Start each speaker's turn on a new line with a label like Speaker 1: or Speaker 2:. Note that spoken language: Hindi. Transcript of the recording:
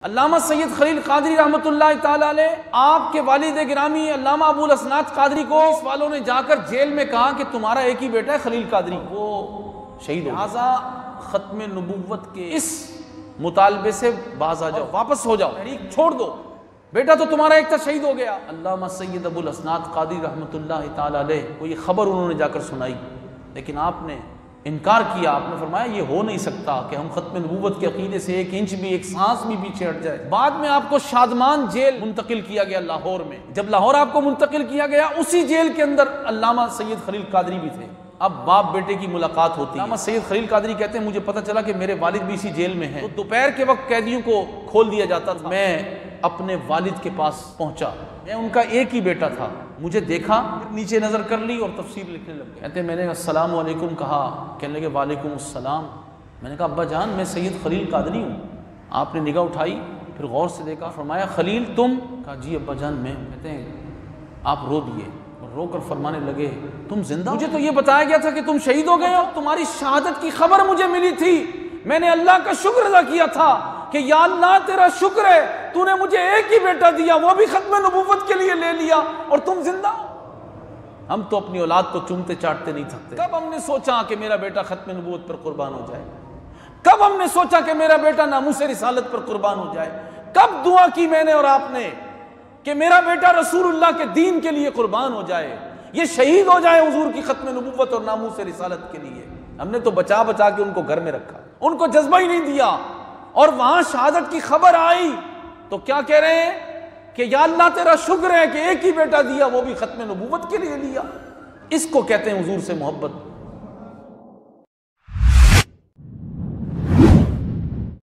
Speaker 1: अल्लामा सैयद खलील कादरी रहमतुल्लाह ताला अलैह आपके वालिद गिरामी अल्लामा अबुल असनाद कादरी को इस वालों ने जाकर जेल में कहा कि तुम्हारा एक ही बेटा है खलील कादरी, वो शहीद हो गया। खत्म नबुव्वत के इस मुतालबे से बाज आ जाओ, वापस हो जाओ, तहरीक छोड़ दो, बेटा तो तुम्हारा एक था शहीद हो गया। अल्लामा सैयद अबुल असनाद कादरी रहमतुल्लाह ताला अलैह को ये खबर उन्होंने जाकर सुनाई, लेकिन आपने इनकार किया। आपने फरमाया ये हो नहीं सकता कि हम खत्म नबूवत के अकीदे से एक इंच भी, एक सांस भी पीछे हट जाए। बाद में आपको शादमान जेल मुंतकिल किया गया लाहौर में। जब लाहौर आपको मुंतकिल किया गया, उसी जेल के अंदर अल्लामा सैयद खलील कादरी भी थे। अब बाप बेटे की मुलाकात होती है। अल्लामा सैयद खलील कादरी कहते हैं मुझे पता चला कि मेरे वालिद भी इसी जेल में हैं। तो दोपहर के वक्त कैदियों को खोल दिया जाता था। मैं अपने वालिद के पास पहुंचा, मैं उनका एक ही बेटा था। मुझे देखा, नीचे नजर कर ली और तफसीर लिखने लग गए। कहते मैंने अस्सलाम वालेकुम कहा, कहने लगे वालेकुम अस्सलाम। मैंने कहा अब्बा जान मैं सैयद खलील कादरी हूँ। आपने निगाह उठाई, फिर गौर से देखा, फरमाया खलील तुम? कहा जी अब्बा जान मैं। कहते हैं आप रो दिए और रोकर फरमाने लगे तुम जिंदा? मुझे तो ये बताया गया था कि तुम शहीद हो गए हो, तुम्हारी शहादत की खबर मुझे मिली थी। मैंने अल्लाह का शुक्र अदा किया था कि या अल्लाह तेरा शुक्र है तूने मुझे एक ही बेटा दिया, वो भी खत्म नबूवत के लिए ले लिया, और तुम जिंदा हो। हम तो अपनी औलाद को चूमते चाटते नहीं थकते। कब हमने सोचा कि मेरा बेटा खत्म नबूवत पर कुर्बान हो जाए? कब हमने सोचा कि मेरा बेटा नामूसे रिसालत पर कुर्बान हो जाए? कब दुआ की मैंने और आपने कि मेरा बेटा रसूलुल्लाह के दीन के लिए कुर्बान हो जाए, ये शहीद हो जाए हुजूर की खत्म नबूवत और नामूसे रिसालत के लिए? हमने तो बचा बचा के उनको घर में रखा, उनको जज्बा ही नहीं दिया। और वहां शहादत की खबर आई तो क्या कह रहे हैं कि या अल्लाह तेरा शुक्र है कि एक ही बेटा दिया, वो भी खत्म नबूवत के लिए लिया। इसको कहते हैं हुजूर से मोहब्बत।